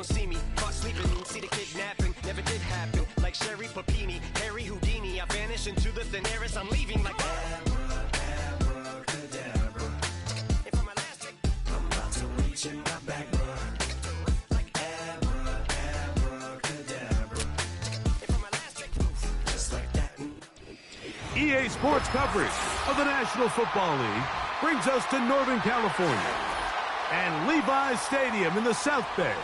gon' see me caught sleeping. See the kidnapping, never did happen. Like Sherry Papini, Harry Houdini, I vanish into the thin air as I'm leaving like abracadabra. And for my last trick, I'm about to reach in my back, like abracadabra. And for my last trick, just like that. EA Sports coverage of the National Football League brings us to Northern California and Levi's Stadium in the South Bay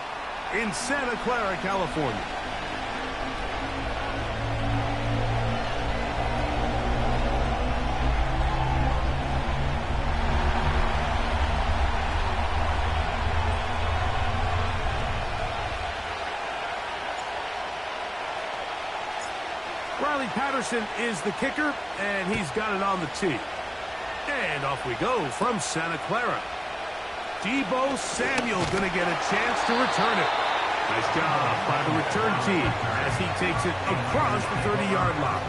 in Santa Clara, California. Riley Patterson is the kicker, and he's got it on the tee. And off we go from Santa Clara. Deebo Samuel going to get a chance to return it. Nice job by the return team as he takes it across the 30-yard line.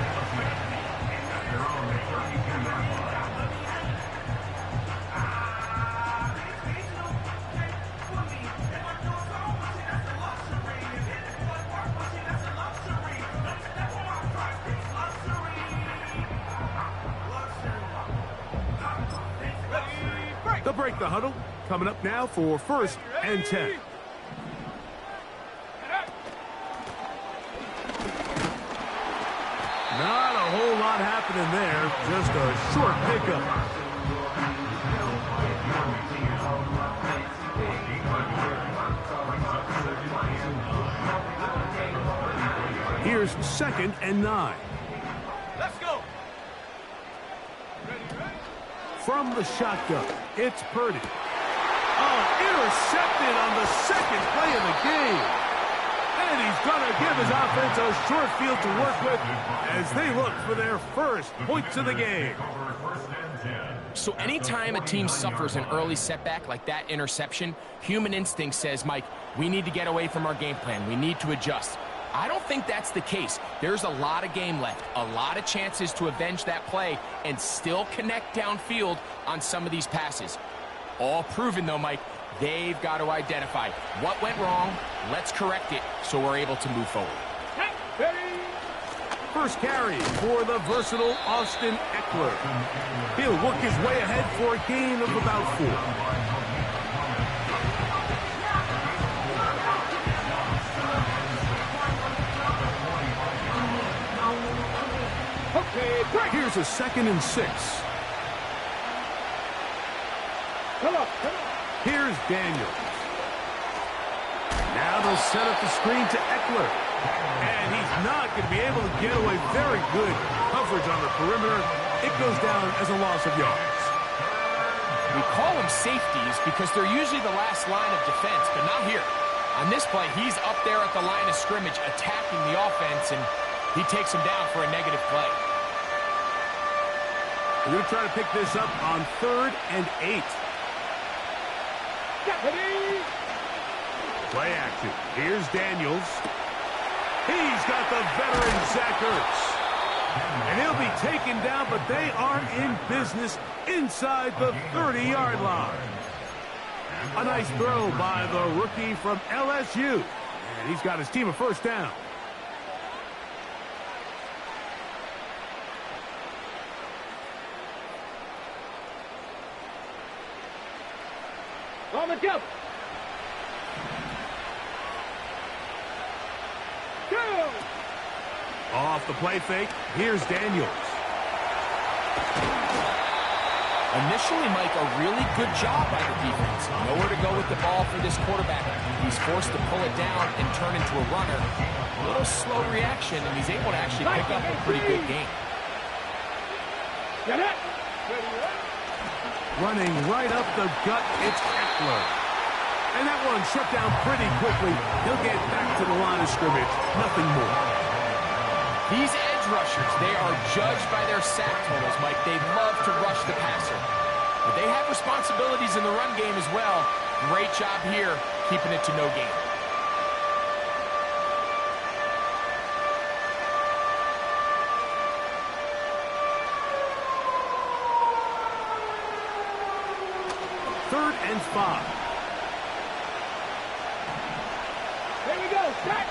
They'll break the huddle. Coming up now for 1st and 10. Not a whole lot happening there. Just a short pickup. Here's 2nd and 9. Let's go. From the shotgun, it's Purdy. Oh, intercepted on the 2nd play of the game. And he's going to give his offense a short field to work with as they look for their first points of the game. So anytime a team suffers an early setback like that interception, human instinct says, Mike, we need to get away from our game plan. We need to adjust. I don't think that's the case. There's a lot of game left, a lot of chances to avenge that play and still connect downfield on some of these passes. All proven, though, Mike, they've got to identify what went wrong, let's correct it so we're able to move forward. First carry for the versatile Austin Eckler. He'll work his way ahead for a gain of about 4. Here's a 2nd and 6. Come on. Here's Daniels. Now they'll set up the screen to Eckler. And he's not going to be able to get away. Very good coverage on the perimeter. It goes down as a loss of yards. We call them safeties because they're usually the last line of defense, but not here. On this play, he's up there at the line of scrimmage attacking the offense, and he takes him down for a negative play. We're going to try to pick this up on 3rd and 8. Play action. Here's Daniels. He's got the veteran Zach Ertz. And he'll be taken down, but they are in business inside the 30-yard line. A nice throw by the rookie from LSU. And he's got his team a first down. On the jump. Off the play fake, here's Daniels. Initially, Mike, a really good job by the defense. Nowhere to go with the ball for this quarterback. He's forced to pull it down and turn into a runner. A little slow reaction, and he's able to actually pick up a pretty good game. Running right up the gut, it's Eckler. And that one shut down pretty quickly. He'll get back to the line of scrimmage. Nothing more. These edge rushers, they are judged by their sack totals, Mike. They love to rush the passer. But they have responsibilities in the run game as well. Great job here, keeping it to no gain. Third and 5. set.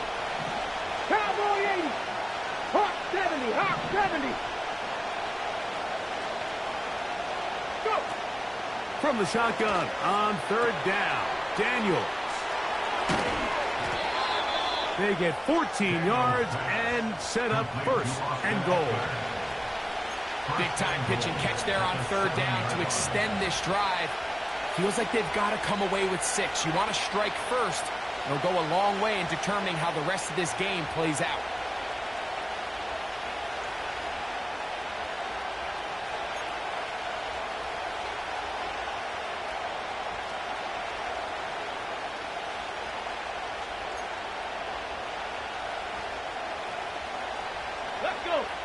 Cowboy 80. Hawk 70. Hawk 70. Go. From the shotgun on third down, Daniels. They get 14 yards and set up first and goal. Big time pitch and catch there on third down to extend this drive. Feels like they've got to come away with 6. You want to strike first. It'll go a long way in determining how the rest of this game plays out.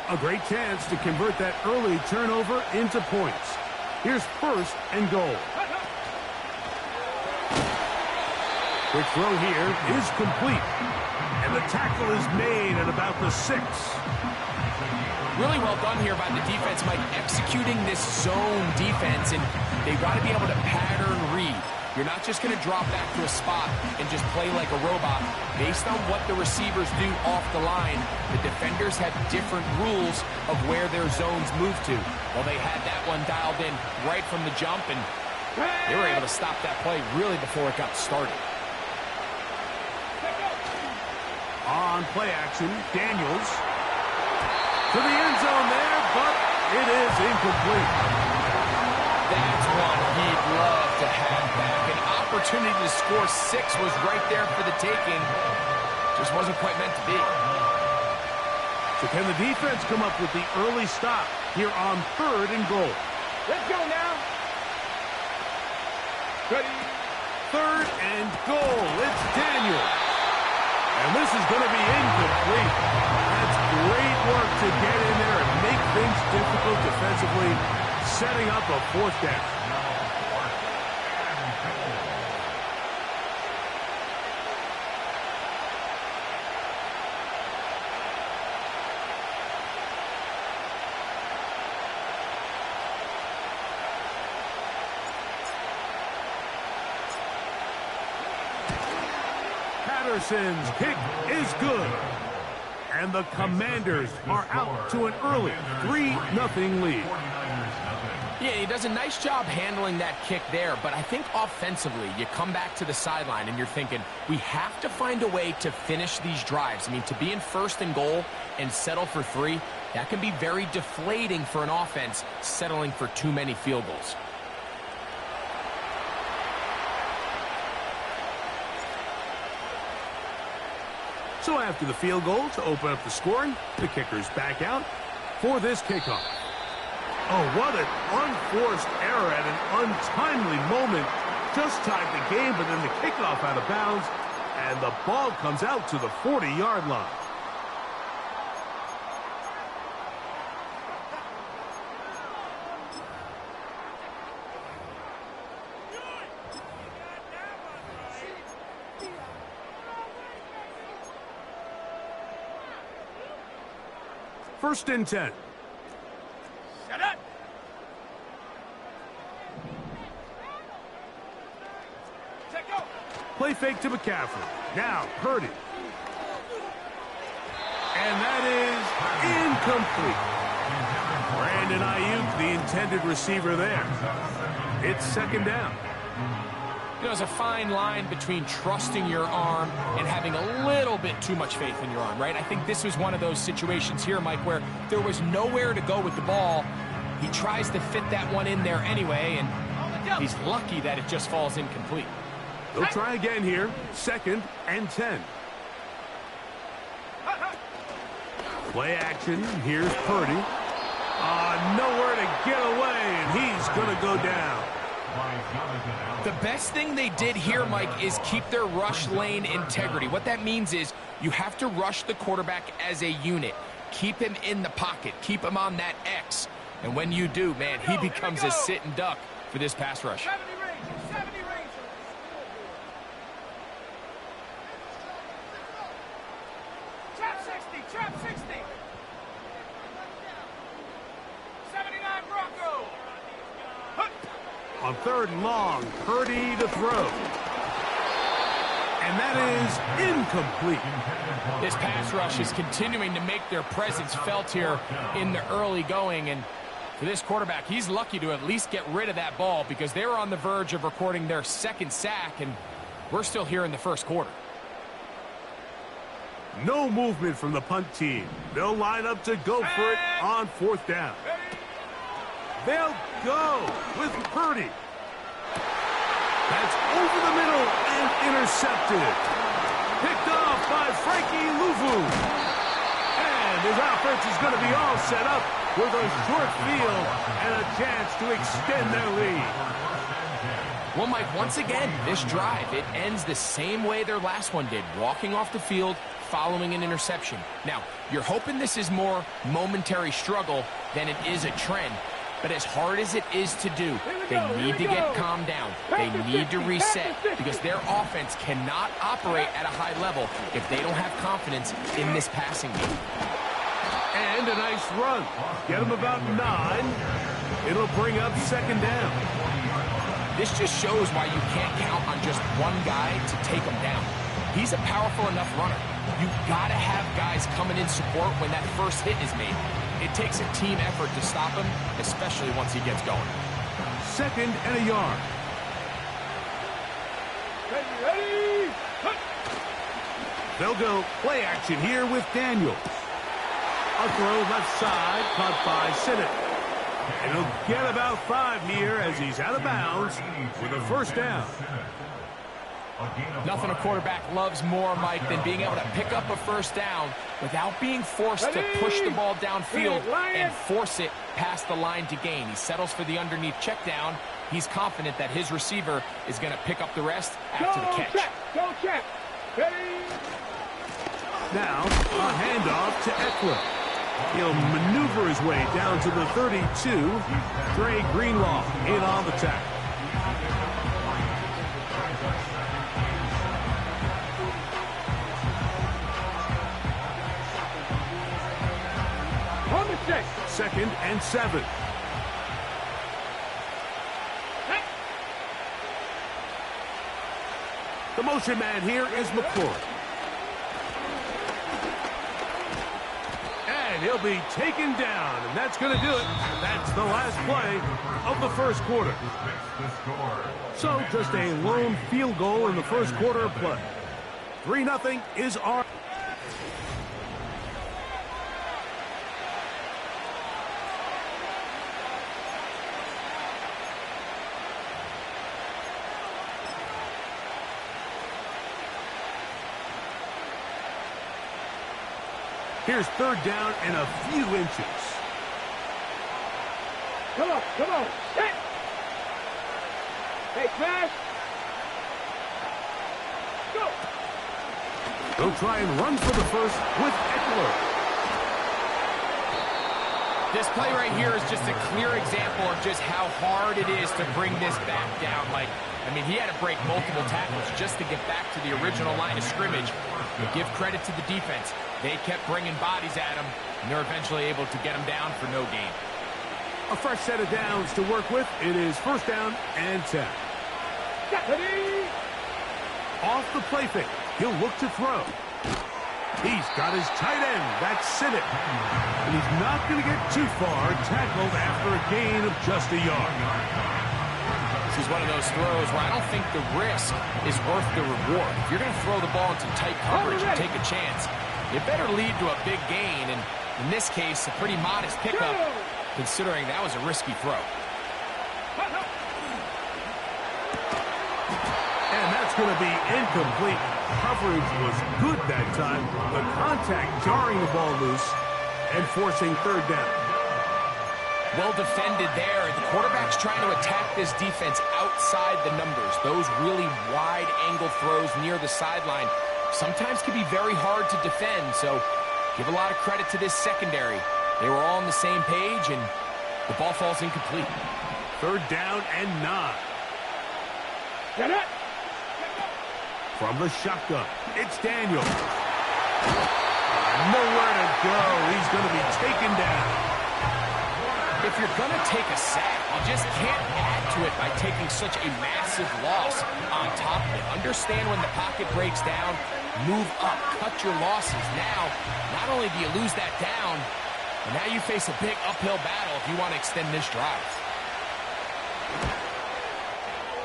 A great chance to convert that early turnover into points. Here's first and goal. Quick throw here is complete. And the tackle is made at about the 6. Really well done here by the defense, Mike, executing this zone defense, and they've got to be able to pattern read. You're not just going to drop back to a spot and just play like a robot. Based on what the receivers do off the line, the defenders have different rules of where their zones move to. Well, they had that one dialed in right from the jump, and they were able to stop that play really before it got started. On play action, Daniels to the end zone there, but it is incomplete. That's one he'd love to have back. An opportunity to score 6 was right there for the taking. Just wasn't quite meant to be. So can the defense come up with the early stop here on third and goal? Let's go now. Ready? Third and goal. It's Daniels. And this is going to be incomplete. That's great work to get in there and make things difficult defensively, setting up a fourth down. Patterson's kick is good. And the Commanders are out to an early 3-0 lead. Yeah, he does a nice job handling that kick there, but I think offensively, you come back to the sideline and you're thinking, we have to find a way to finish these drives. I mean, to be in first and goal and settle for 3, that can be very deflating for an offense settling for too many field goals. So after the field goal to open up the scoring, the kicker's back out for this kickoff. Oh, what an unforced error at an untimely moment. Just tied the game, but then the kickoff out of bounds, and the ball comes out to the 40-yard line. First and 10. Shut up. Play fake to McCaffrey. Now, Purdy. And that is incomplete. Brandon Ayuk, the intended receiver there. It's second down. You know, there's a fine line between trusting your arm and having a little bit too much faith in your arm, right? I think this was one of those situations here, Mike, where there was nowhere to go with the ball. He tries to fit that one in there anyway, and he's lucky that it just falls incomplete. They'll try again here. Second and 10. Play action. Here's Purdy. Nowhere to get away, and he's going to go down. The best thing they did here, Mike, is keep their rush lane integrity. What that means is you have to rush the quarterback as a unit. Keep him in the pocket. Keep him on that X. And when you do, man, he becomes a sit and duck for this pass rush. 70 range. Trap 60. 79 Bronco. On third and long, Purdy to throw. And that is incomplete. This pass rush is continuing to make their presence felt here in the early going. And for this quarterback, he's lucky to at least get rid of that ball because they were on the verge of recording their second sack, and we're still here in the first quarter. No movement from the punt team. They'll line up to go for it on fourth down. They'll go with Purdy. That's over the middle and intercepted. Picked off by Frankie Louvu. And his offense is going to be all set up with a short field and a chance to extend their lead. Well, Mike, once again, this drive, it ends the same way their last one did, walking off the field, following an interception. Now, you're hoping this is more momentary struggle than it is a trend. But as hard as it is to do, they need to get calmed down. They need to reset because their offense cannot operate at a high level if they don't have confidence in this passing game. And a nice run. Get them about 9. It'll bring up second down. This just shows why you can't count on just one guy to take him down. He's a powerful enough runner. You've got to have guys coming in support when that first hit is made. It takes a team effort to stop him, especially once he gets going. Second and a yard. Ready? They'll go play action here with Daniels. A throw left side, caught by Sinnott. And he'll get about 5 here as he's out of bounds with a first down. Nothing a quarterback loves more, Mike, than being able to pick up a first down without being forced to push the ball downfield and force it past the line to gain. He settles for the underneath check down. He's confident that his receiver is going to pick up the rest after the catch. Go check. Ready? Now, a handoff to Eckler. He'll maneuver his way down to the 32. Dre Greenlaw in on the tackle. On the check. Second and 7. The motion man here is McCoy. And he'll be taken down, and that's going to do it. That's the last play of the first quarter. So just a lone field goal in the first quarter of play. 3-0 is our... Here's third down and a few inches. Come on. Hit. Hey, smash. Go. They'll try and run for the first with Eckler. This play right here is just a clear example of just how hard it is to bring this back down. Like, I mean, he had to break multiple tackles just to get back to the original line of scrimmage. But give credit to the defense. They kept bringing bodies at him, and they're eventually able to get him down for no gain. A fresh set of downs to work with. It is first down and 10. Ready? Off the play fake. He'll look to throw. He's got his tight end. That's Sinnott. And he's not going to get too far, tackled after a gain of just a yard. This is one of those throws where I don't think the risk is worth the reward. If you're going to throw the ball into tight coverage and take a chance, it better lead to a big gain. And in this case, a pretty modest pickup, considering that was a risky throw. And that's going to be incomplete. Coverage was good that time. The contact jarring the ball loose and forcing third down. Well defended there. The quarterback's trying to attack this defense outside the numbers. Those really wide angle throws near the sideline sometimes can be very hard to defend. So give a lot of credit to this secondary. They were all on the same page, and the ball falls incomplete. Third down and 9. Get it. From the shotgun, it's Daniels. Nowhere to go. He's going to be taken down. if you're going to take a sack, you just can't add to it by taking such a massive loss on top of it. Understand when the pocket breaks down, move up, cut your losses. Now, not only do you lose that down, but now you face a big uphill battle if you want to extend this drive.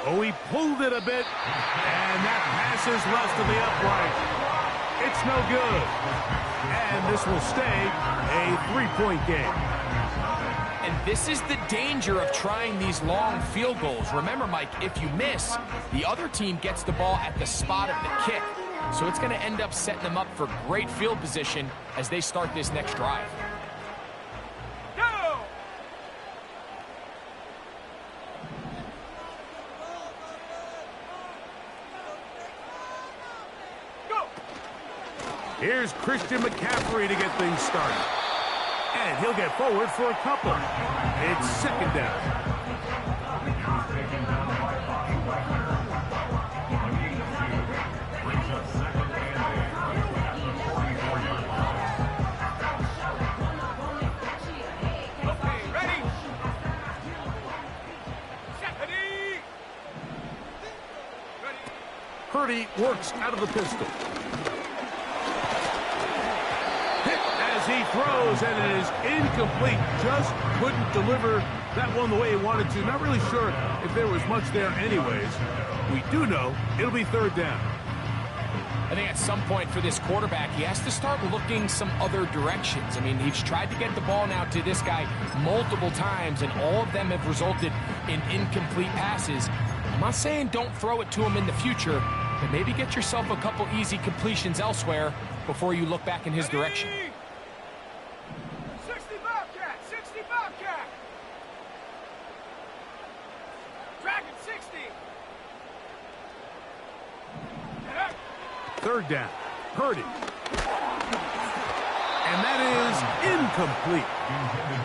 Oh, he pulled it a bit, and that pass is left to the upright. It's no good. And this will stay a 3-point game. And this is the danger of trying these long field goals. Remember, Mike, if you miss, the other team gets the ball at the spot of the kick. So it's going to end up setting them up for great field position as they start this next drive. Here's Christian McCaffrey to get things started. And he'll get forward for a couple. It's second down. Okay, ready? Purdy works out of the pistol. He throws, and it is incomplete. Just couldn't deliver that one the way he wanted to. Not really sure if there was much there anyways. We do know it'll be third down. I think at some point for this quarterback, he has to start looking some other directions. I mean, he's tried to get the ball now to this guy multiple times, and all of them have resulted in incomplete passes. I'm not saying don't throw it to him in the future, but maybe get yourself a couple easy completions elsewhere before you look back in his direction. 60 Bobcat! 60 Bobcat! Dragon 60! Third down. Purdy. And that is incomplete.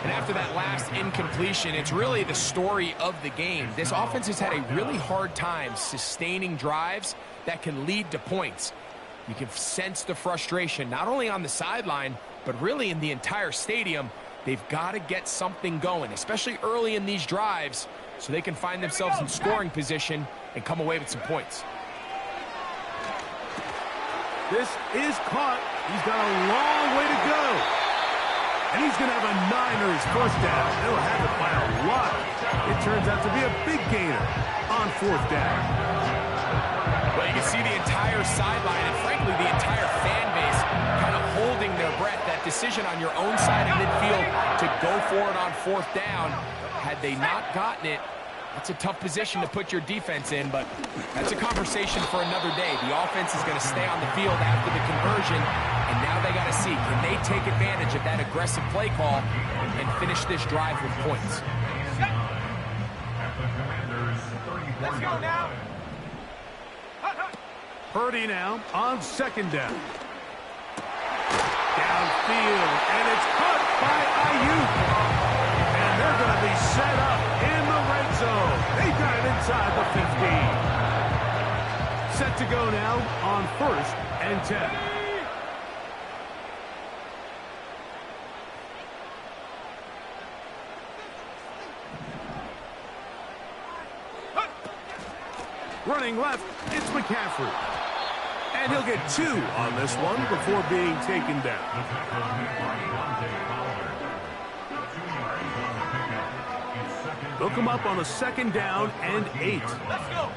And after that last incompletion, it's really the story of the game. This offense has had a really hard time sustaining drives that can lead to points. You can sense the frustration, not only on the sideline, but really in the entire stadium. They've got to get something going, especially early in these drives, so they can find themselves in scoring position and come away with some points. This is caught. He's got a long way to go. And he's going to have a 9 or his first down. They'll have it by a lot. It turns out to be a big gainer on fourth down. Well, you can see the entire sideline and, frankly, the entire fan base kind of holding their breath. That decision on your own side of midfield to go for it on fourth down, had they not gotten it, that's a tough position to put your defense in, but that's a conversation for another day. The offense is going to stay on the field after the conversion, and now they got to see, can they take advantage of that aggressive play call and finish this drive with points? Let's go now! Purdy now on second down. Downfield, and it's caught by Ayuk. And they're going to be set up in the red zone. They got it inside the 15. Set to go now on first and 10. Running left, it's McCaffrey. And he'll get 2 on this one before being taken down. They'll come up on a second down and 8. Let's go!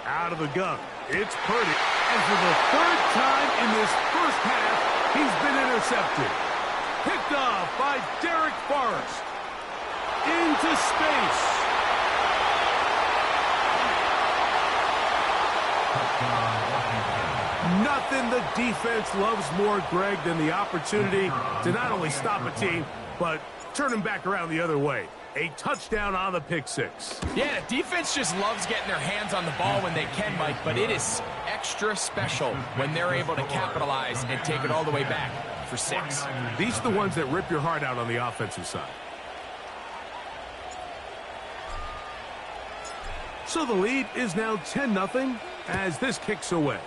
Out of the gun, it's Purdy. And for the third time in this first half, he's been intercepted. Picked off by Derek Forrest. Into space. Nothing the defense loves more, Greg, than the opportunity to not only stop a team, but turn them back around the other way. A touchdown on the pick six. Yeah, the defense just loves getting their hands on the ball when they can, Mike, but it is extra special when they're able to capitalize and take it all the way back for 6. These are the ones that rip your heart out on the offensive side. So the lead is now 10-0 as this kicks away.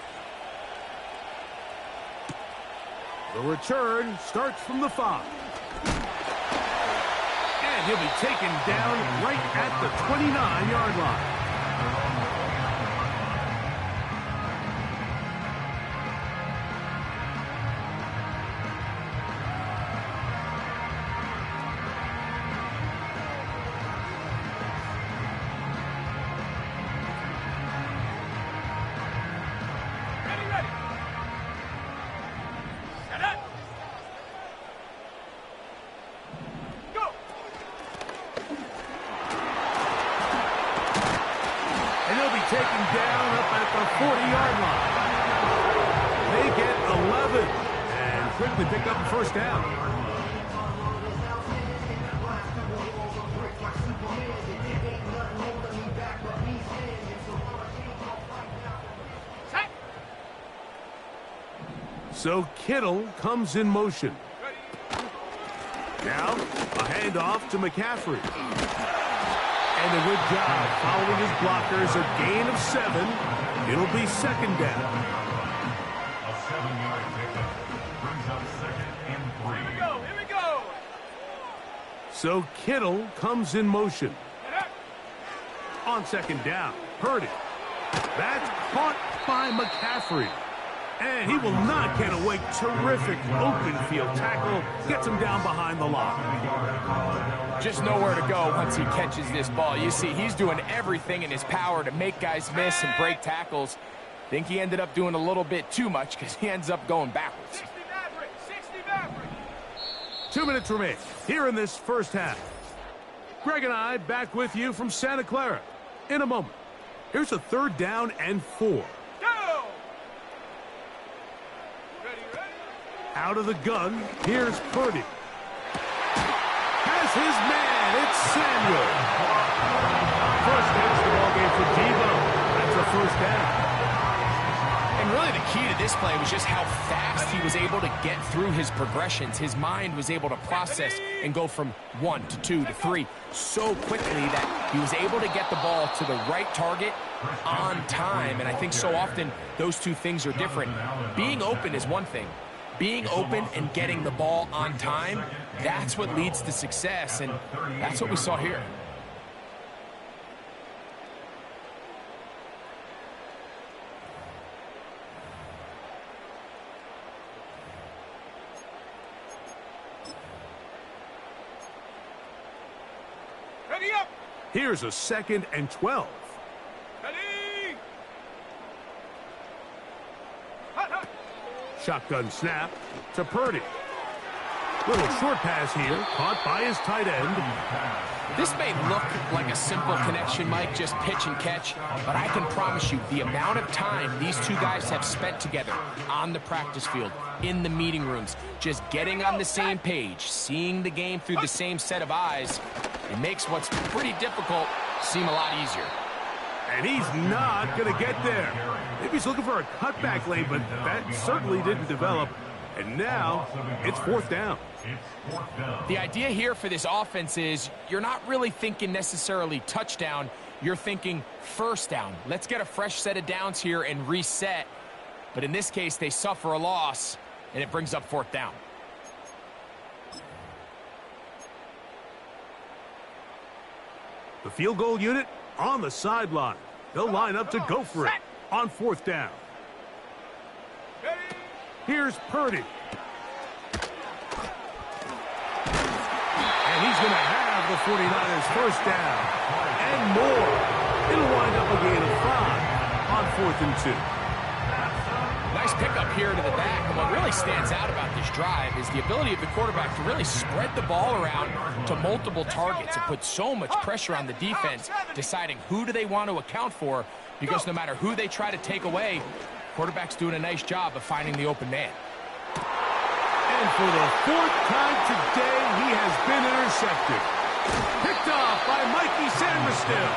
The return starts from the 5. And he'll be taken down right at the 29-yard line. Taken down up at the 40-yard line. They get 11 and quickly pick up the first down. So Kittle comes in motion. Now a handoff to McCaffrey. And a good job following his blockers. A gain of 7. It'll be second down. A 7-yard pickup brings up 2nd and 3. Here we go. Here we go. So Kittle comes in motion. On second down, Purdy. That's caught by McCaffrey. And he will not get away. Terrific open field tackle. Gets him down behind the line. Just nowhere to go once he catches this ball. You see, he's doing everything in his power to make guys miss and break tackles. Think he ended up doing a little bit too much because he ends up going backwards. 60 Maverick. 60 Maverick. 2 minutes remain here in this first half. Greg and I back with you from Santa Clara in a moment. Here's a 3rd down and 4. Go. Ready. Out of the gun, here's Purdy. Has his man, it's Samuel. First catch the ball game for Debo. That's a first down. And really the key to this play was just how fast he was able to get through his progressions. His mind was able to process and go from 1 to 2 to 3 so quickly that he was able to get the ball to the right target on time. And I think so often those two things are different. Being open is one thing. Being open and getting the ball on time, that's what leads to success, and that's what we saw here. Ready up. Here's a 2nd and 12. Ready. Hut, hut. Shotgun snap to Purdy. Little short pass here, caught by his tight end. This may look like a simple connection, Mike, just pitch and catch, but I can promise you the amount of time these two guys have spent together on the practice field, in the meeting rooms, just getting on the same page, seeing the game through the same set of eyes, it makes what's pretty difficult seem a lot easier. And he's not going to get there. Maybe he's looking for a cutback lane, but that certainly didn't develop. And now it's 4th down. The idea here for this offense is you're not really thinking necessarily touchdown. You're thinking first down. Let's get a fresh set of downs here and reset. But in this case, they suffer a loss, and it brings up 4th down. The field goal unit on the sideline. They'll line up to go for it on 4th down. Here's Purdy. And he's going to have the 49ers first down and more. It'll wind up a gain of 5 on 4th and 2. Nice pickup here to the back, and what really stands out about this drive is the ability of the quarterback to really spread the ball around to multiple targets and put so much pressure on the defense, deciding who do they want to account for, because no matter who they try to take away, quarterback's doing a nice job of finding the open man. And for the 4th time today, he has been intercepted. Picked off by Mikey Sandmerstill.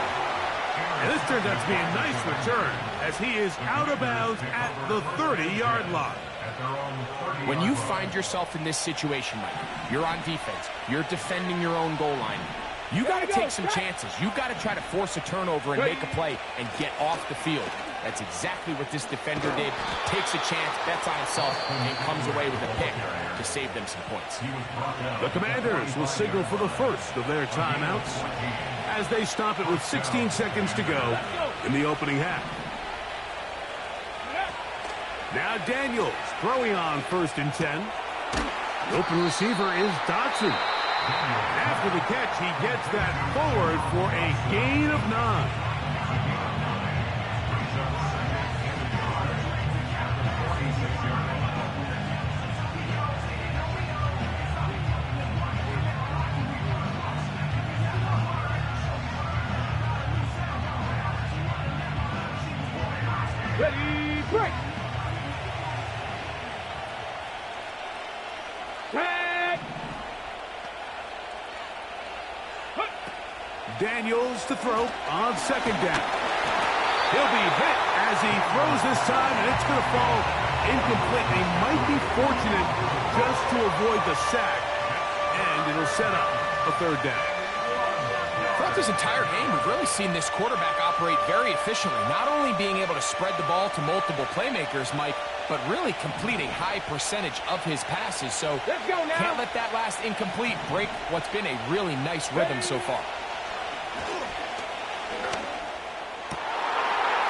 And this turns out to be a nice return as he is out of bounds at the 30-yard line. When you find yourself in this situation, Mike, you're on defense, you're defending your own goal line, you got to take some chances. You got to try to force a turnover and make a play and get off the field. That's exactly what this defender did. Takes a chance, bets on himself, and comes away with a pick to save them some points. The Commanders will signal for the first of their timeouts as they stop it with 16 seconds to go in the opening half. Now Daniels throwing on 1st and 10. The open receiver is Dodson. After the catch, he gets that forward for a gain of 9. Ready, break! Daniels to throw on 2nd down. He'll be hit as he throws this time, and it's going to fall incomplete. They might be fortunate just to avoid the sack, and it'll set up a 3rd down. Throughout this entire game, we've really seen this quarterback operate very efficiently, not only being able to spread the ball to multiple playmakers, Mike, but really complete a high percentage of his passes. So can't let that last incomplete break what's been a really nice rhythm so far.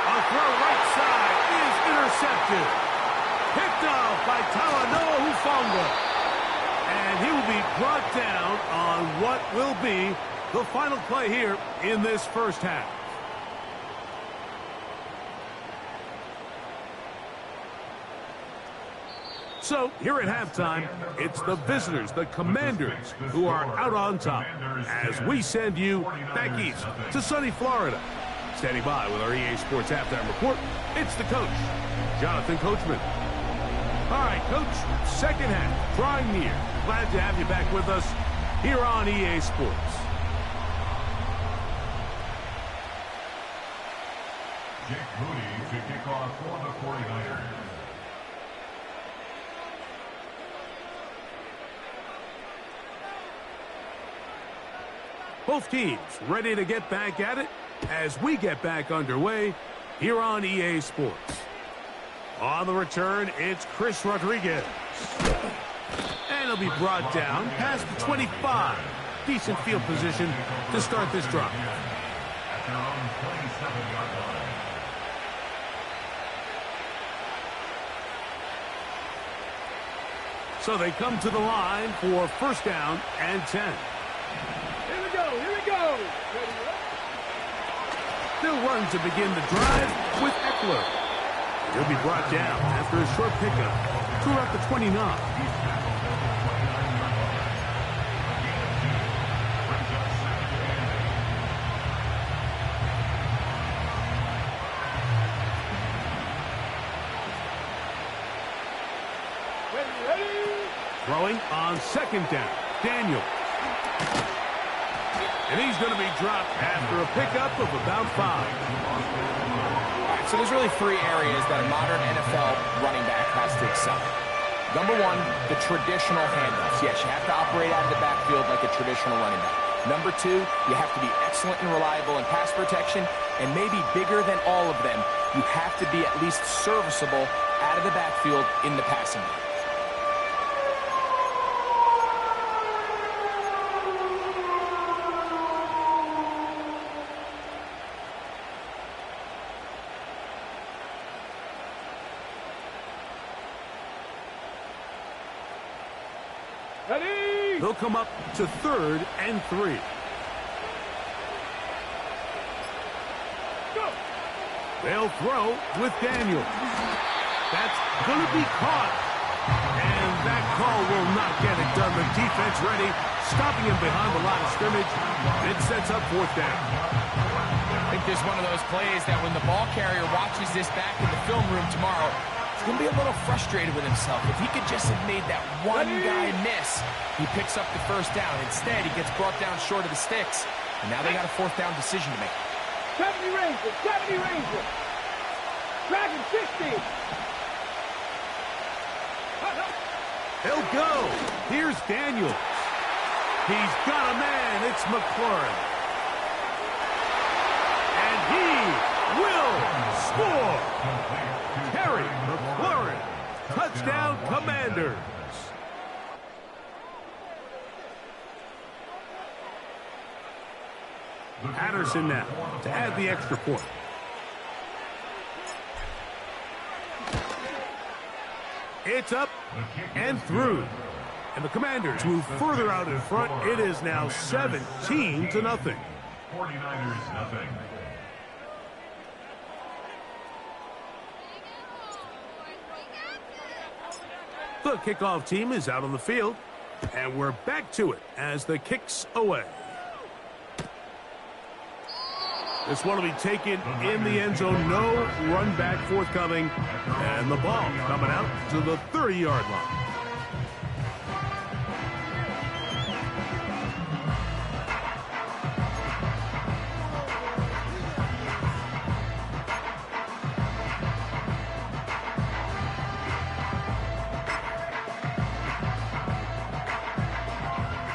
A throw right side is intercepted. Picked off by Talanoa Hufanga. And he will be brought down on what will be the final play here in this first half. So, here at halftime, it's the visitors, the Commanders, who are out on top as we send you back east to sunny Florida. Standing by with our EA Sports Halftime Report, it's the coach, Jonathan Coachman. All right, Coach, second half, drawing near. Glad to have you back with us here on EA Sports. Jake Moody to kick off for the 49ers. Both teams ready to get back at it as we get back underway here on EA Sports. On the return, it's Chris Rodriguez. And he'll be brought down past the 25. Decent field position to start this drive. At their own 27-yard line. So they come to the line for 1st down and 10. Here we go, here we go! They'll run to begin the drive with Eckler. He'll be brought down after a short pickup to about the 29. Throwing on 2nd down, Daniel. And he's going to be dropped after a pickup of about 5. All right, so there's really 3 areas that a modern NFL running back has to excel. Number 1, the traditional handoffs. Yes, you have to operate out of the backfield like a traditional running back. Number 2, you have to be excellent and reliable in pass protection, and maybe bigger than all of them, you have to be at least serviceable out of the backfield in the passing game. Ready? They'll come up to 3rd and 3. Go! They'll throw with Daniel. That's going to be caught. And that call will not get it done. The defense ready, stopping him behind the line of scrimmage. It sets up 4th down. I think this is one of those plays that when the ball carrier watches this back in the film room tomorrow, he's going to be a little frustrated with himself. If he could just have made that one guy miss, he picks up the 1st down. Instead, he gets brought down short of the sticks. And now they got a 4th down decision to make. 70 Rangers, 70 Rangers. Dragon 60. They'll go. Here's Daniels. He's got a man. It's McLaurin. And he will score! Terry McLaurin, touchdown Commanders. Patterson now to add the extra point. It's up and through. And the Commanders move further out in front. It is now 17-0. 49ers nothing. The kickoff team is out on the field. And we're back to it as the kick's away. This one will be taken in the end zone. No run back forthcoming. And the ball coming out to the 30-yard line.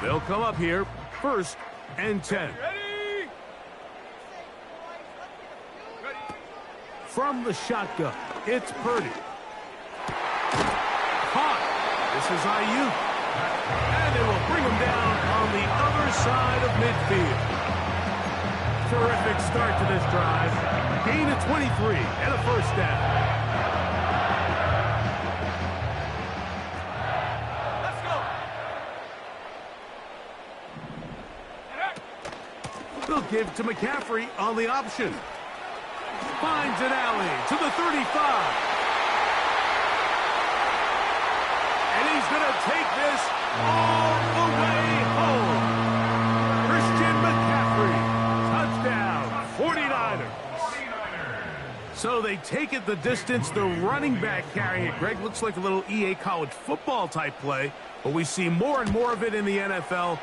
They'll come up here, 1st and 10. From the shotgun, it's Purdy. Caught. This is Ayuk. And it will bring him down on the other side of midfield. Terrific start to this drive. Gain of 23 and a 1st down. They'll give to McCaffrey on the option. Finds an alley to the 35. And he's going to take this all the way home. Christian McCaffrey. Touchdown, 49ers. So they take it the distance. The running back carrying it. Greg, looks like a little EA college football type play, but we see more and more of it in the NFL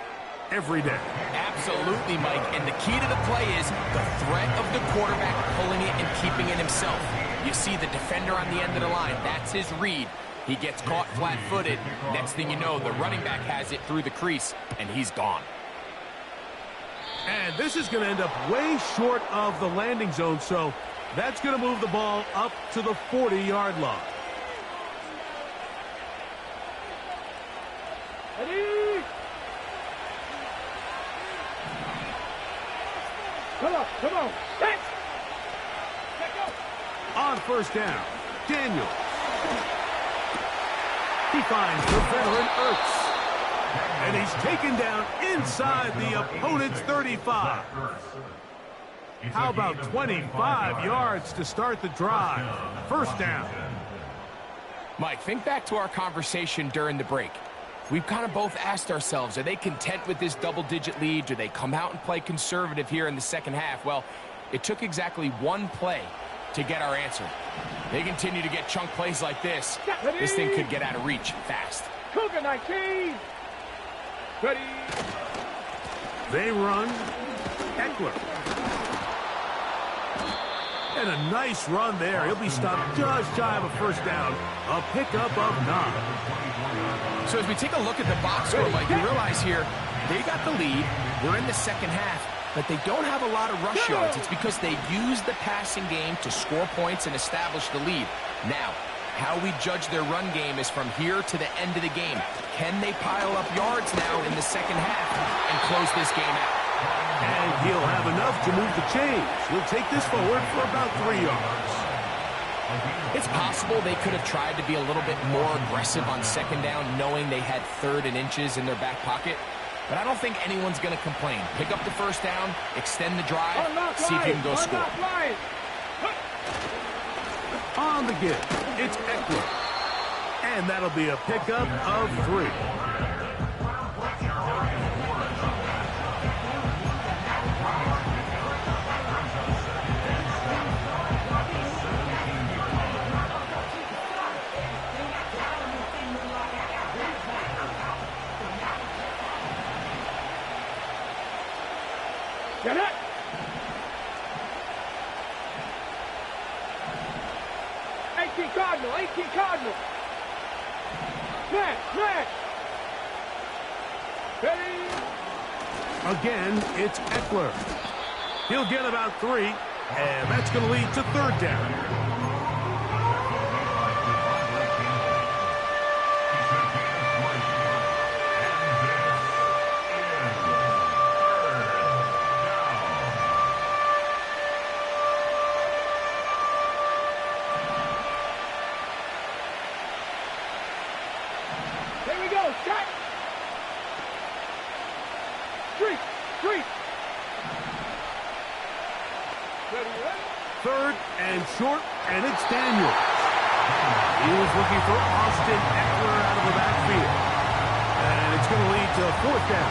every day. Absolutely, Mike. And the key to the play is the threat of the quarterback pulling it and keeping it himself. You see the defender on the end of the line. That's his read. He gets caught flat-footed. Next thing you know, the running back has it through the crease, and he's gone. And this is going to end up way short of the landing zone, so that's going to move the ball up to the 40-yard line. Ready? Come on, come on. Hey! On 1st down, Daniels. He finds the veteran Ertz. And he's taken down inside the opponent's 35. How about 25 yards to start the drive? 1st down. Mike, think back to our conversation during the break. We've kind of both asked ourselves, are they content with this double-digit lead? Do they come out and play conservative here in the second half? Well, it took exactly one play to get our answer. They continue to get chunk plays like this. This thing could get out of reach fast. Cougar 19. Ready? They run. Eckler. And a nice run there. He'll be stopped just shy of a 1st down. A pickup of 9. So as we take a look at the box score, Mike, you realize here, they got the lead. We're in the second half, but they don't have a lot of rush yards. It's because they use the passing game to score points and establish the lead. Now, how we judge their run game is from here to the end of the game. Can they pile up yards now in the second half and close this game out? And he'll have enough to move the chains. He'll take this forward for about 3 yards. It's possible they could have tried to be a little bit more aggressive on 2nd down, knowing they had 3rd and inches in their back pocket. But I don't think anyone's going to complain. Pick up the 1st down, extend the drive, see if you can go score. On the give, it's Eckler. And that'll be a pickup of 3. Get it! Cardinal, 18 Cardinal. Smash, smash. Ready? Again, it's Eckler. He'll get about 3, and that's going to lead to 3rd down. Here we go. Shot. Street. Ready, ready. Third and short, and it's Daniels. He was looking for Austin Eckler out of the backfield. And it's going to lead to a fourth down.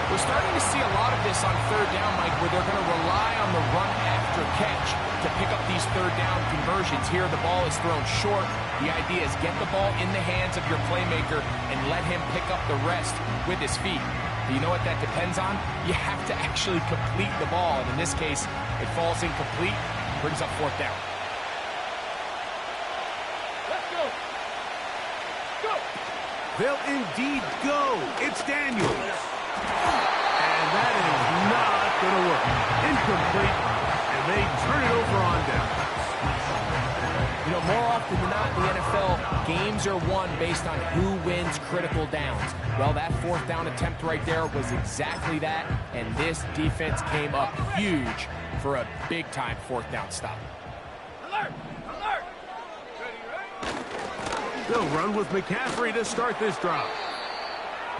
We're starting to see a lot of this on third down, Mike, where they're going to rely on the run after catch to pick up these third down conversions. Here, the ball is thrown short. The idea is get the ball in the hands of your playmaker and let him pick up the rest with his feet. Do you know what that depends on? You have to actually complete the ball, and in this case, it falls incomplete, brings up fourth down. Let's go. Go. They'll indeed go. It's Daniels. And that is not going to work. Incomplete, and they turn it over on down. You know, more often than not in the NFL, games are won based on who wins critical downs. Well, that fourth down attempt right there was exactly that, and this defense came up huge for a big-time fourth down stop. Alert. Ready, ready. They'll run with McCaffrey to start this drive.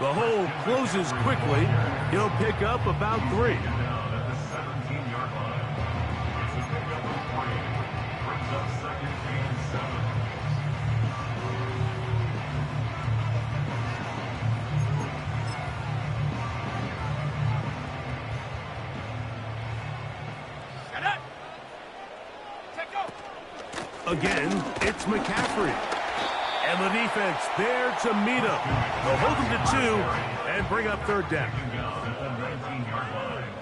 The hole closes quickly. He'll pick up about 3. Down at the 17-yard line. It's a pickup of 3. Brings up second and 7. Shut up. Take off. Again, it's McCaffrey. And the defense there to meet him. They'll hold him to 2 and bring up third down. Down at the 19-yard line.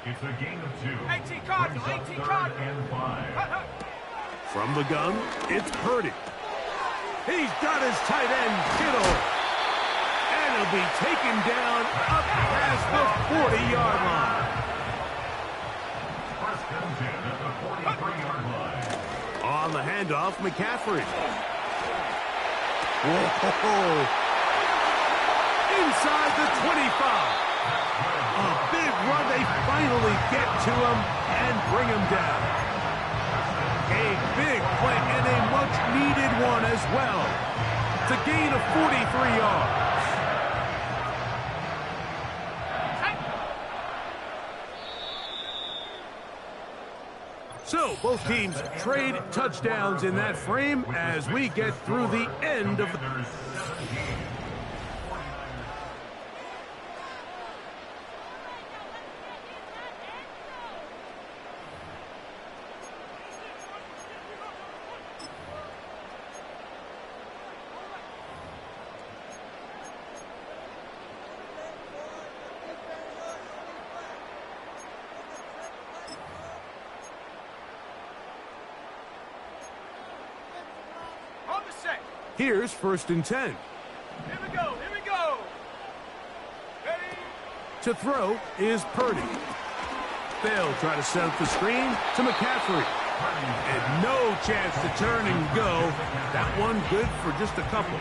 It's a gain of 2. 18 Cardinal, Brings up 18 third Cardinal. and 5. From the gun, it's Purdy. He's got his tight end, Kittle. And he'll be taken down up past the 40-yard line. First and 10 at the 43-yard line. On the handoff, McCaffrey. Whoa! Inside the 25. A big run. They finally get to him and bring him down. A big play and a much-needed one as well. It's a gain of 43 yards. So, both teams trade touchdowns in that frame as we get through the end of the... On the set. Here's first and 10. Here we go. Ready. To throw is Purdy. They'll try to set up the screen to McCaffrey. And no chance to turn and go. That one good for just a couple.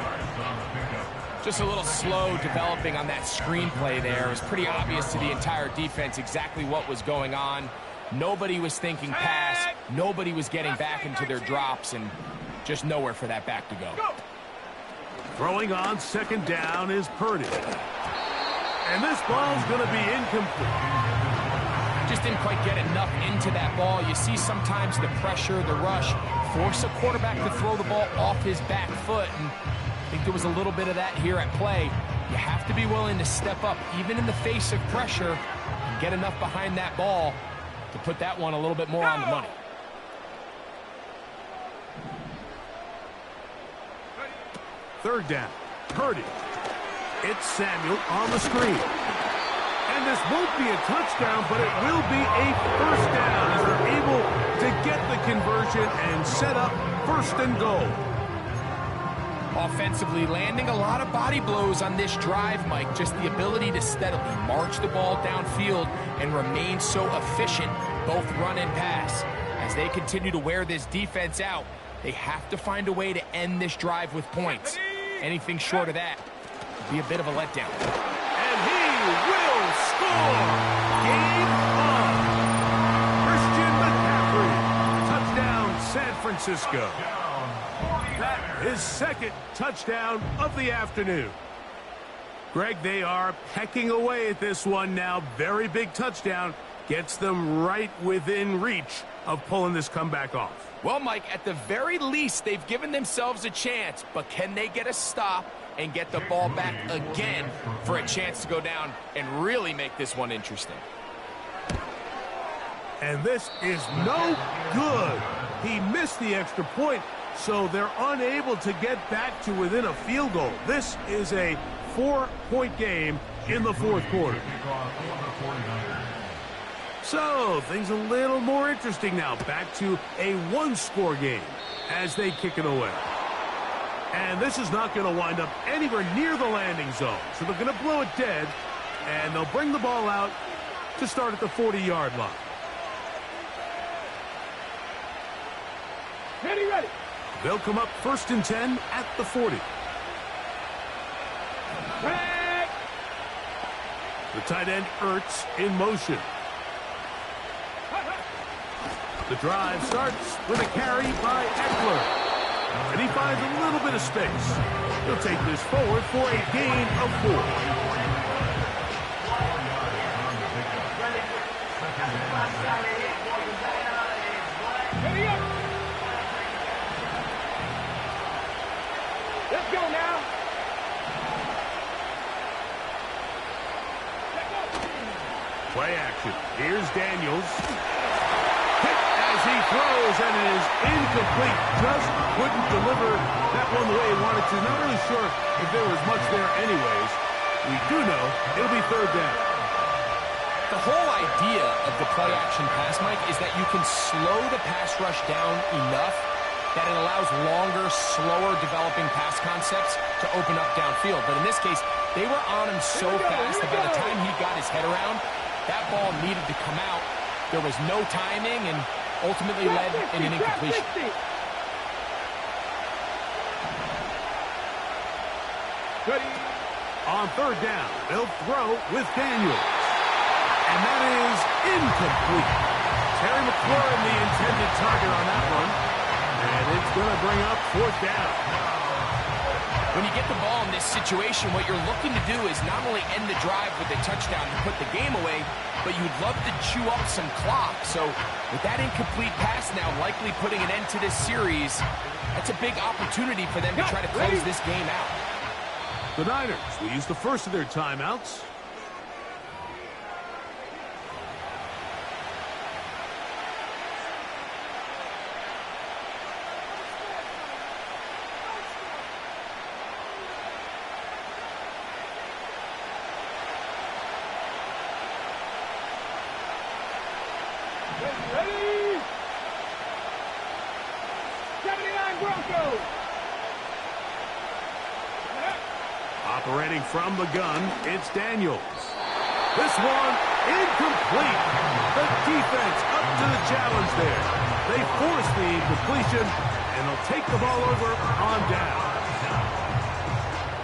Just a little slow developing on that screenplay there. It was pretty obvious to the entire defense exactly what was going on. Nobody was thinking pass. Nobody was getting back into their drops, and just nowhere for that back to go. Throwing on second down is Purdy. And this ball's going to be incomplete. Just didn't quite get enough into that ball. You see sometimes the pressure, the rush, force a quarterback to throw the ball off his back foot. And I think there was a little bit of that here at play. You have to be willing to step up, even in the face of pressure, and get enough behind that ball to put that one a little bit more on the money. Third down, Purdy. It's Samuel on the screen. And this won't be a touchdown, but it will be a first down as they're able to get the conversion and set up first and goal. Offensively, landing a lot of body blows on this drive, Mike. Just the ability to steadily march the ball downfield and remain so efficient, both run and pass. As they continue to wear this defense out, they have to find a way to end this drive with points. Anything short of that would be a bit of a letdown. And he will score! Game on! Christian McCaffrey. Touchdown, San Francisco. his second touchdown of the afternoon. Greg, they are pecking away at this one now. Very big touchdown. Gets them right within reach of pulling this comeback off. Well, Mike, at the very least, they've given themselves a chance, but can they get a stop and get the ball back again for a chance to go down and really make this one interesting? And this is no good. He missed the extra point, so they're unable to get back to within a field goal. This is a 4-point game in the fourth quarter. So, things a little more interesting now. Back to a one-score game as they kick it away. And this is not going to wind up anywhere near the landing zone. So they're going to blow it dead, and they'll bring the ball out to start at the 40-yard line. Ready. They'll come up 1st and 10 at the 40. Back. The tight end, Ertz, in motion. The drive starts with a carry by Eckler. And he finds a little bit of space. He'll take this forward for a gain of 4. Ready up. Let's go now. Play action. Here's Daniels. Hit as he throws, and it is incomplete. Just couldn't deliver that one the way he wanted to. Not really sure if there was much there anyways. We do know it'll be 3rd down. The whole idea of the play-action pass, Mike, is that you can slow the pass rush down enough that it allows longer, slower developing pass concepts to open up downfield. But in this case, they were on him so fast that by the time he got his head around, that ball needed to come out. There was no timing and ultimately led in an incompletion. Ready. On 3rd down, they'll throw with Daniels. And that is incomplete. Terry McLaurin, the intended target on that one. And it's going to bring up 4th down. When you get the ball in this situation, what you're looking to do is not only end the drive with a touchdown to put the game away, but you'd love to chew up some clock. So with that incomplete pass now likely putting an end to this series, that's a big opportunity for them to try to close this game out. The Niners will use the first of their timeouts. Ready. 79 Broncos. Operating from the gun, it's Daniels. This one incomplete. The defense up to the challenge there. They force the incompletion, and they'll take the ball over on down.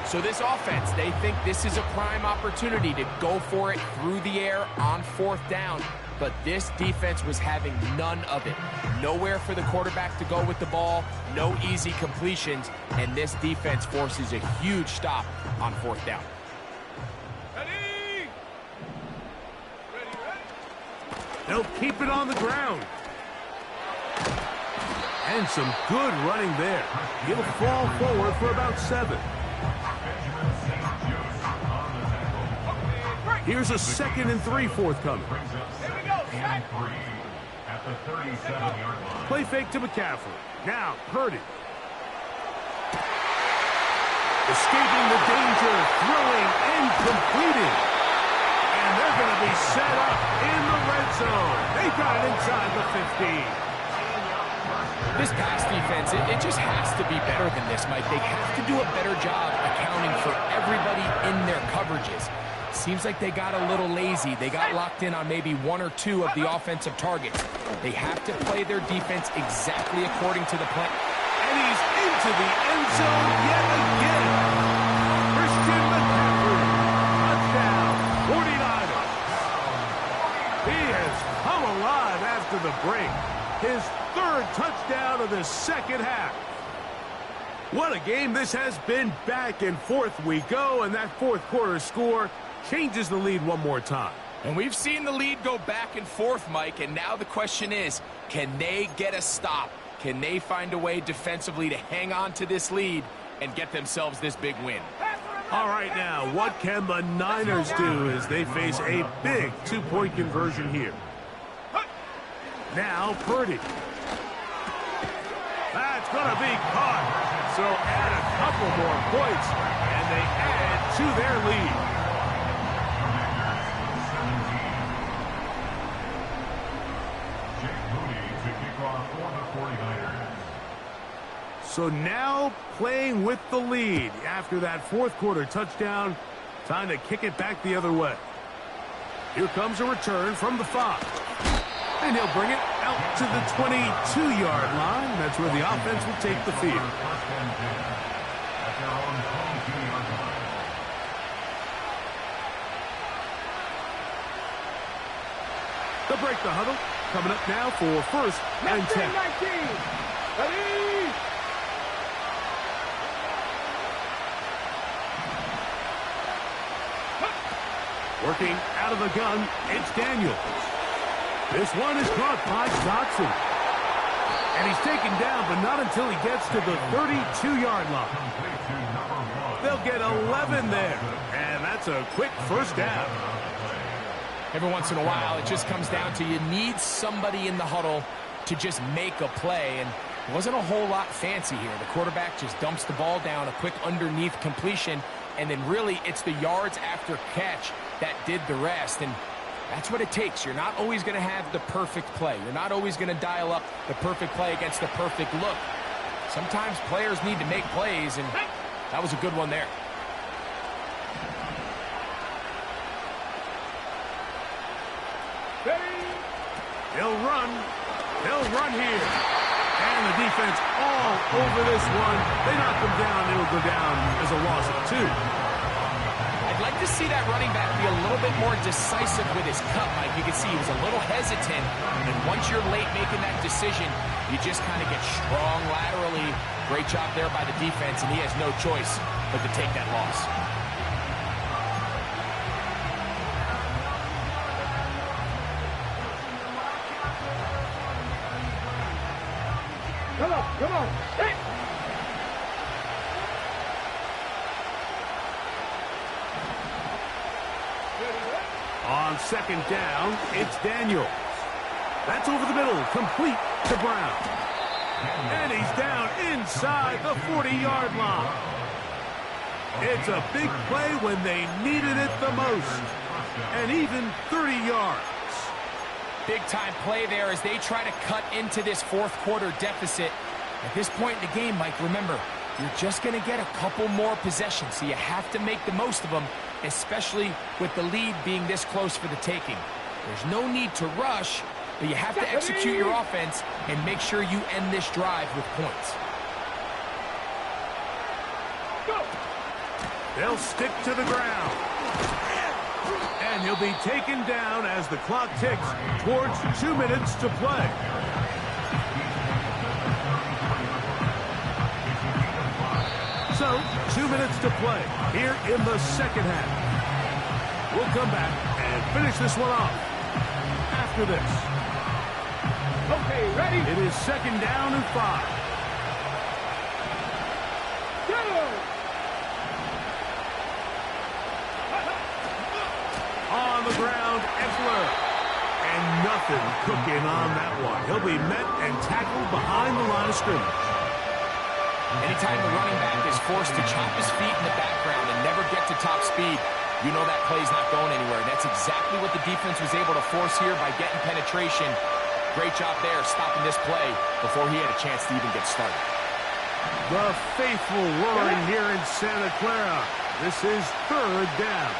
So this offense, they think this is a prime opportunity to go for it through the air on 4th down. But this defense was having none of it. Nowhere for the quarterback to go with the ball, no easy completions, and this defense forces a huge stop on 4th down. Ready. They'll keep it on the ground. And some good running there. He'll fall forward for about 7. Here's a 2nd and 3 forthcoming. At the 37-yard line. Play fake to McCaffrey. Now, Purdy. Escaping the danger, throwing and completing. And they're going to be set up in the red zone. They got it inside the 15. This pass defense, it just has to be better than this, Mike. They have to do a better job accounting for everybody in their coverages. Seems like they got a little lazy. They got locked in on maybe 1 or 2 of the offensive targets. They have to play their defense exactly according to the plan. And he's into the end zone yet again. Christian McCaffrey. Touchdown, 49ers. He has come alive after the break. His 3rd touchdown of the second half. What a game this has been. Back and forth we go, and that fourth quarter score changes the lead one more time. And we've seen the lead go back and forth, Mike, and now the question is, can they get a stop? Can they find a way defensively to hang on to this lead and get themselves this big win? All right, now, what can the Niners do as they face a big two-point conversion here? Now, Purdy. That's going to be caught. So add a couple more points, and they add to their lead. So now playing with the lead after that fourth quarter touchdown. Time to kick it back the other way. Here comes a return from the 5. And he'll bring it out to the 22-yard line. That's where the offense will take the field. They'll break the huddle. Coming up now for first and 10. 19. Ready? Working out of the gun, it's Daniels. This one is caught by Dotson. And he's taken down, but not until he gets to the 32-yard line. They'll get 11 there. And that's a quick first down. Every once in a while, it just comes down to you need somebody in the huddle to just make a play. And it wasn't a whole lot fancy here. The quarterback just dumps the ball down, a quick underneath completion, and then really it's the yards after catch that did the rest. And that's what it takes. You're not always going to have the perfect play. You're not always going to dial up the perfect play against the perfect look. Sometimes players need to make plays, and that was a good one there. They'll run. They'll run here. And the defense all over this one. They knock them down. It'll go down as a loss of 2. I'd like to see that running back be a little bit more decisive with his cut, Mike. You can see he was a little hesitant. And once you're late making that decision, you just kind of get strong laterally. Great job there by the defense, and he has no choice but to take that loss. Come on, come on. Hey. On second down, it's Daniels. That's over the middle, complete to Brown. And he's down inside the 40-yard line. It's a big play when they needed it the most. And even 30 yards. Big-time play there as they try to cut into this fourth quarter deficit. At this point in the game, Mike, remember, you're just going to get a couple more possessions, so you have to make the most of them, especially with the lead being this close for the taking. There's no need to rush, but you have to execute your offense and make sure you end this drive with points. They'll stick to the ground. And he'll be taken down as the clock ticks towards 2 minutes to play. So, 2 minutes to play here in the second half. We'll come back and finish this one off after this. Okay, ready? It is second down and 5. On the ground, Eckler. And nothing cooking on that one. He'll be met and tackled behind the line of scrimmage. Anytime the running back is forced to chop his feet in the background and never get to top speed, you know that play's not going anywhere. That's exactly what the defense was able to force here by getting penetration. Great job there stopping this play before he had a chance to even get started. The faithful roaring here in Santa Clara. This is third down.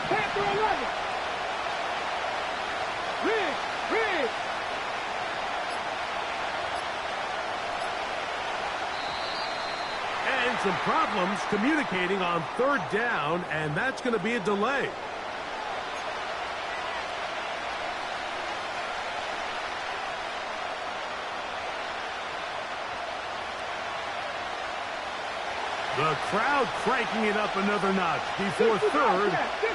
Panther 11. Rig. And some problems communicating on third down, and that's going to be a delay. The crowd cranking it up another notch before third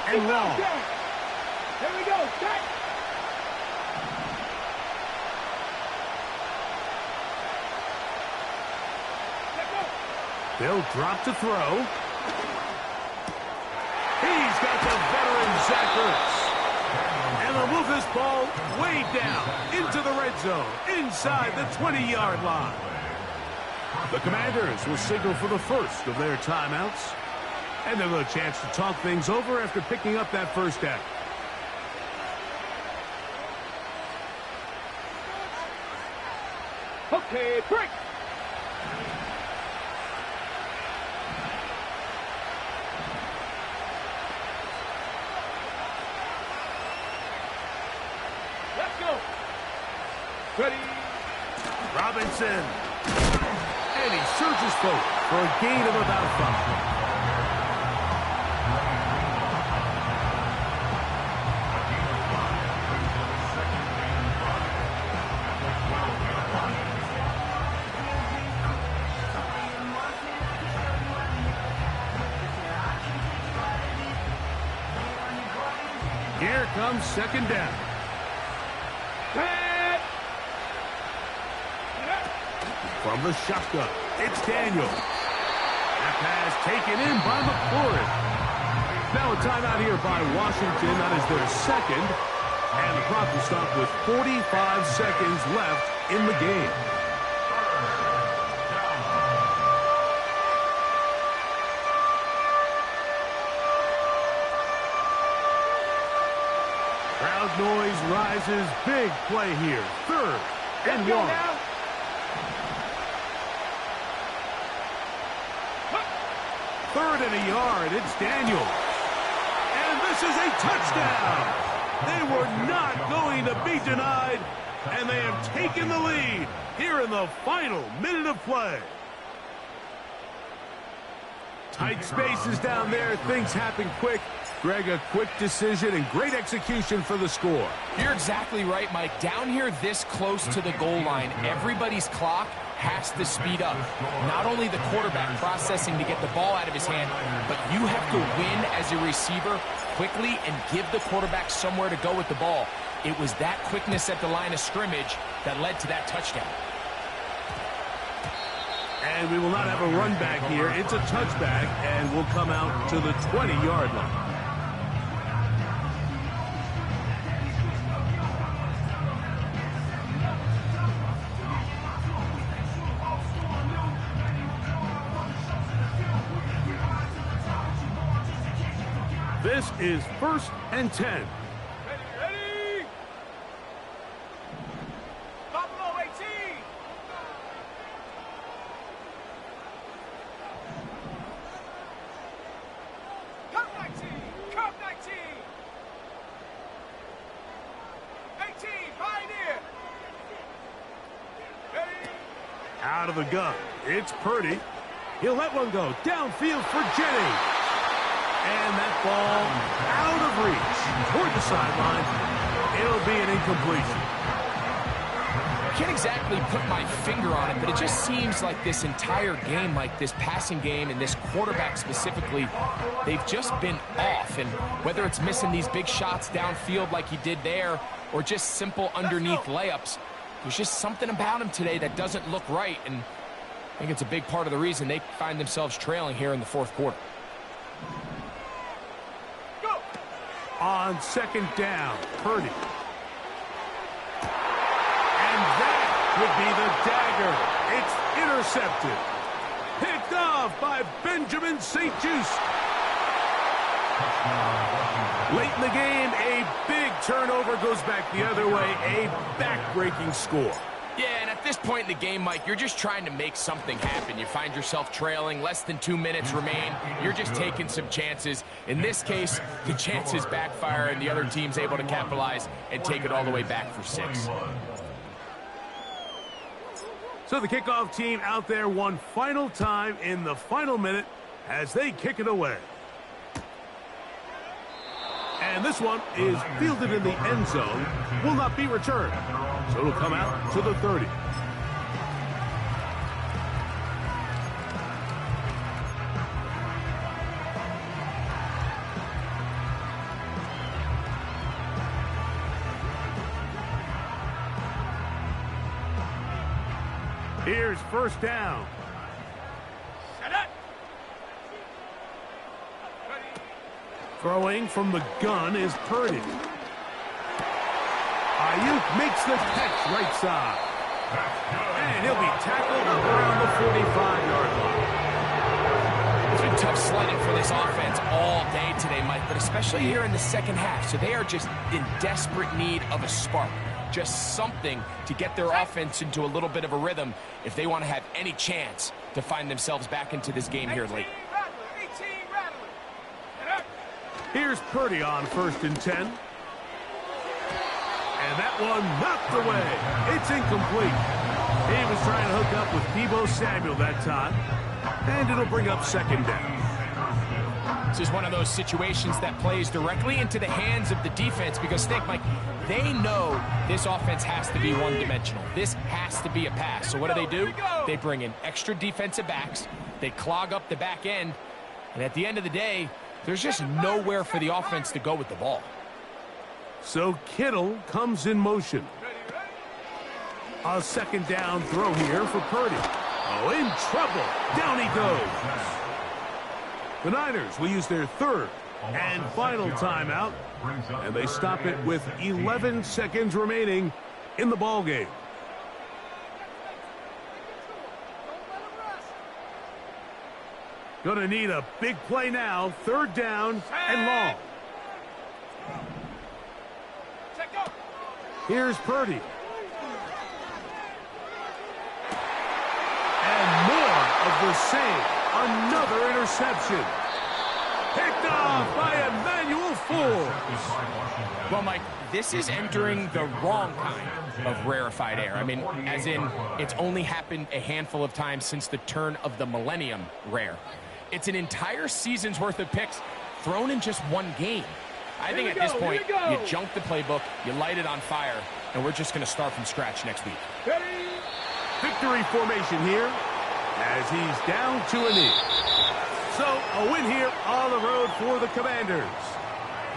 and long. Here we go. Set. They'll drop to throw. He's got the veteran Zach Ertz. And they'll move this ball way down into the red zone, inside the 20-yard line. The Commanders will signal for the first of their timeouts. And they'll have a chance to talk things over after picking up that first down. Okay, break. Let's go. Ready. Robinson. And he surges forward for a gain of about 5. Here comes second down. From the shotgun, it's Daniel. That pass taken in by McLaurin. Now a timeout here by Washington. That is their second. And the clock will stop with 45 seconds left in the game. Crowd noise rises. Big play here. Third and 1. Third and a yard. It's Daniel. And this is a touchdown. They were not going to be denied. And they have taken the lead here in the final minute of play. Tight spaces down there. Things happen quick. Greg, a quick decision and great execution for the score. You're exactly right, Mike. Down here this close to the goal line, everybody's clock has to speed up. Not only the quarterback processing to get the ball out of his hand, but you have to win as a receiver quickly and give the quarterback somewhere to go with the ball. It was that quickness at the line of scrimmage that led to that touchdown. And we will not have a run back here. It's a touchback, and we'll come out to the 20-yard line. This is 1st and 10. Ready. Buffalo 18. Cup 19. Cup 19. 18. Pioneer. Ready. Out of the gun. It's Purdy. He'll let one go. Downfield for Jennings. And that ball out of reach toward the sideline. It'll be an incompletion. I can't exactly put my finger on it, but it just seems like this entire game, like this passing game and this quarterback specifically, they've just been off. And whether it's missing these big shots downfield like he did there or just simple underneath layups, there's just something about him today that doesn't look right. And I think it's a big part of the reason they find themselves trailing here in the fourth quarter. On second down, Purdy. And that would be the dagger. It's intercepted. Picked off by Benjamin St-Juste. Late in the game, a big turnover goes back the other way. A back-breaking score. Yeah, and at this point in the game, Mike, you're just trying to make something happen. You find yourself trailing, less than 2 minutes remain. You're just taking some chances. In this case, the chances backfire, and the other team's able to capitalize and take it all the way back for 6. So the kickoff team out there one final time in the final minute as they kick it away. And this one is fielded in the end zone, will not be returned. So it'll come out to the 30. Here's first down. Set up. Ready. Throwing from the gun is Purdy. Ayuk makes the catch right side. And he'll be tackled around the 45-yard line. It's been tough sledding for this offense all day today, Mike, but especially here in the second half. So they are just in desperate need of a spark. Just something to get their offense into a little bit of a rhythm if they want to have any chance to find themselves back into this game here late. 18 rattling. Set up. Here's Purdy on 1st and 10. And that one knocked away. It's incomplete. He was trying to hook up with Deebo Samuel that time. And it'll bring up 2nd down. This is one of those situations that plays directly into the hands of the defense because, think, Mike, they know this offense has to be one-dimensional. This has to be a pass. So what do? They bring in extra defensive backs. They clog up the back end. And at the end of the day, there's just nowhere for the offense to go with the ball. So Kittle comes in motion. A 2nd down throw here for Purdy. Oh, in trouble. Down he goes. The Niners will use their 3rd and final timeout, and they stop it with 11 seconds remaining in the ballgame. Gonna need a big play now. 3rd down and long. Check go. Here's Purdy. And more of the same. Another interception. Picked off by Emmanuel Ford. Well, Mike, this is entering the wrong kind of rarefied air. I mean, as in, it's only happened a handful of times since the turn of the millennium rare. It's an entire season's worth of picks thrown in just one game. I think at this point, you junk the playbook, you light it on fire, and we're just going to start from scratch next week. Victory formation here as he's down to a knee. So a win here on the road for the Commanders.